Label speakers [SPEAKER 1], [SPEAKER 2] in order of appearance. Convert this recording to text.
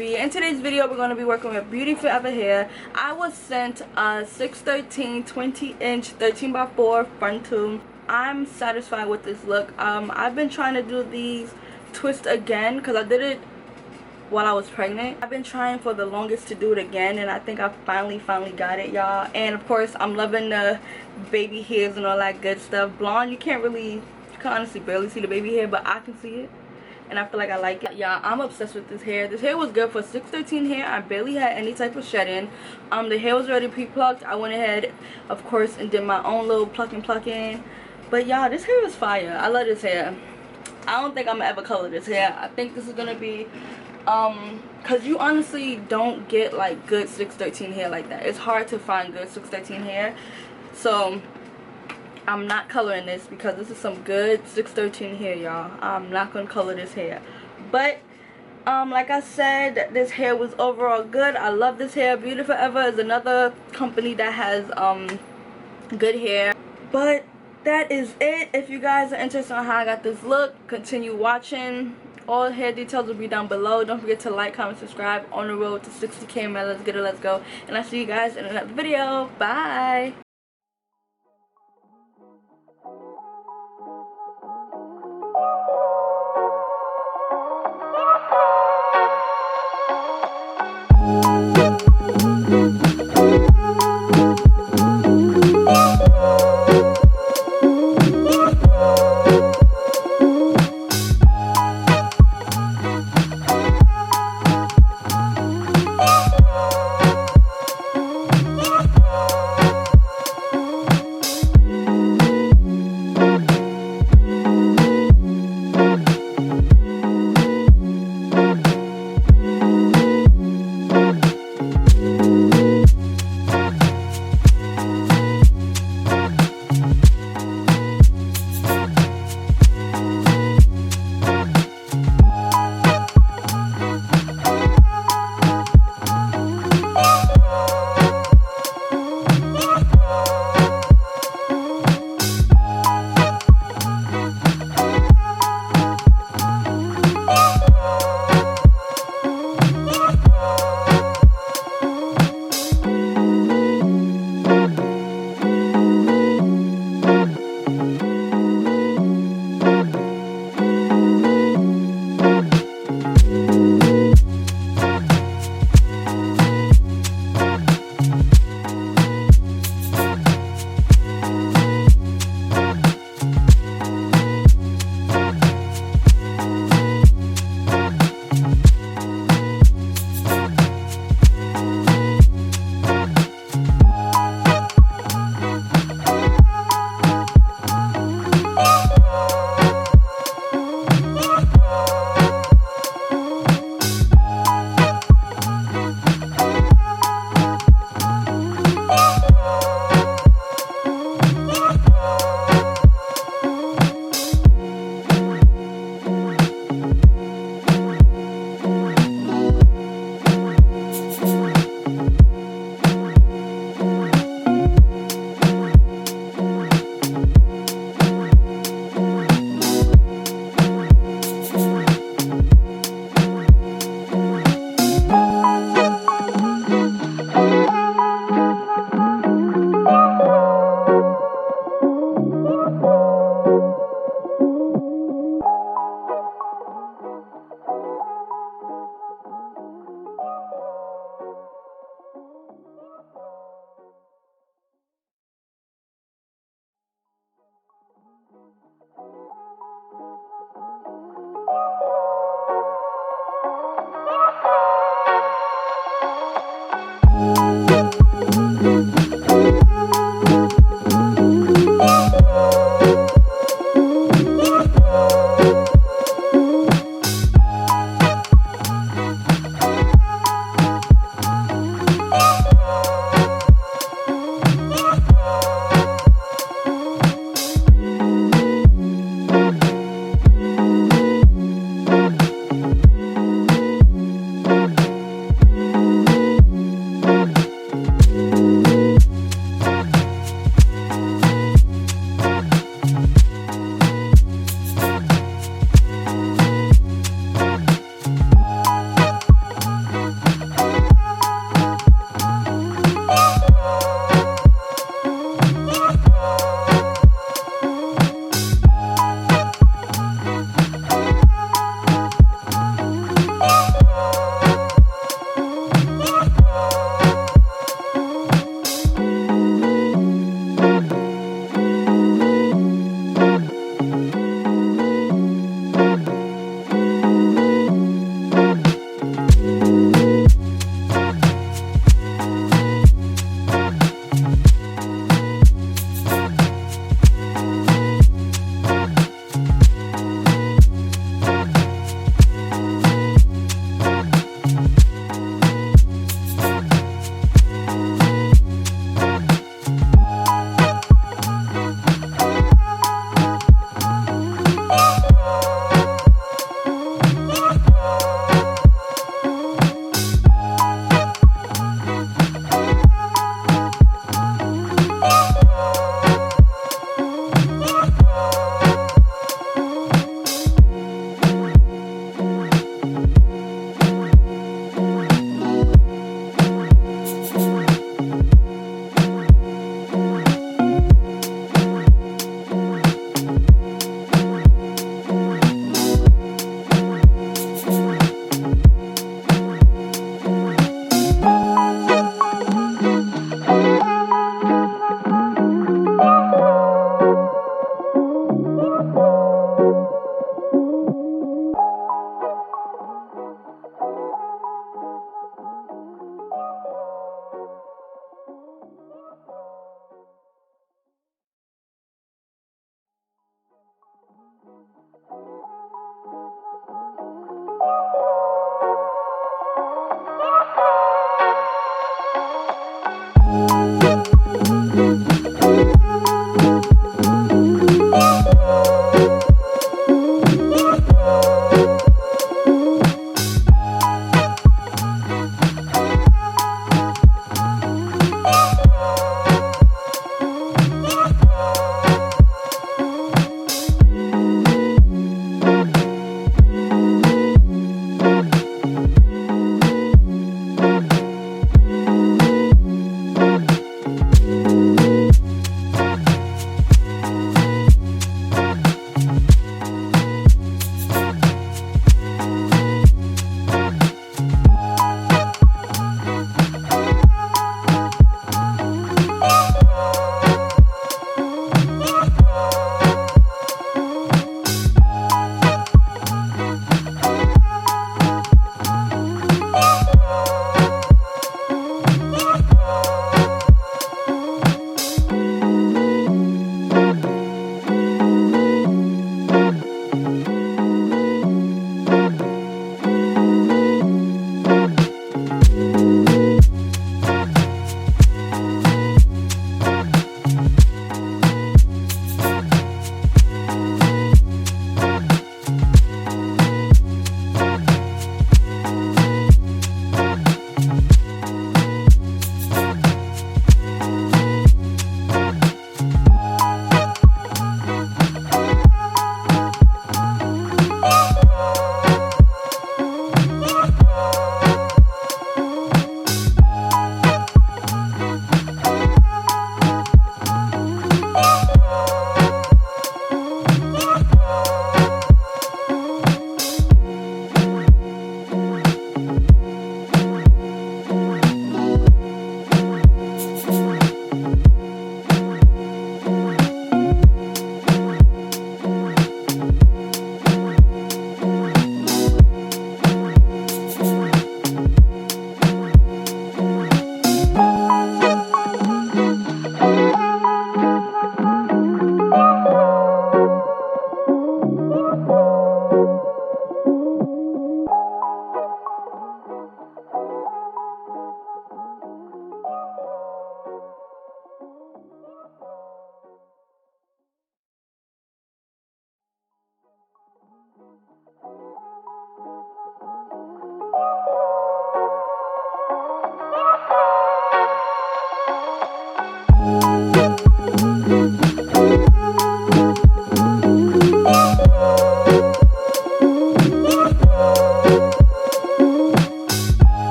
[SPEAKER 1] beautyytb. In today's video, we're going to be working with Beauty Forever hair. I was sent a 613 20-inch 13x4 front tube. I'm satisfied with this look. I've been trying to do these twists again because I did it while I was pregnant. I've been trying for the longest to do it again, and I think I finally got it, y'all. And of course, I'm loving the baby hairs and all that good stuff. Blonde, you can honestly barely see the baby hair, but I can see it, and I feel like I like it. Yeah, I'm obsessed with this hair. This hair was good for 613 hair. I barely had any type of shedding. The hair was already pre-plucked. I went ahead, of course, and did my own little plucking. But y'all, this hair is fire. I love this hair. I don't think I'm gonna ever color this hair. I think this is gonna be because you honestly don't get like good 613 hair like that. It's hard to find good 613 hair, so I'm not coloring this because this is some good 613 hair, y'all. I'm not gonna color this hair, but like I said, this hair was overall good. I love this hair. Beauty Forever is another company that has good hair. But that is it. If you guys are interested in how I got this look, continue watching. All hair details will be down below. Don't forget to like, comment, subscribe. On the road to 60K, man. Let's get it, let's go. And I'll see you guys in another video. Bye.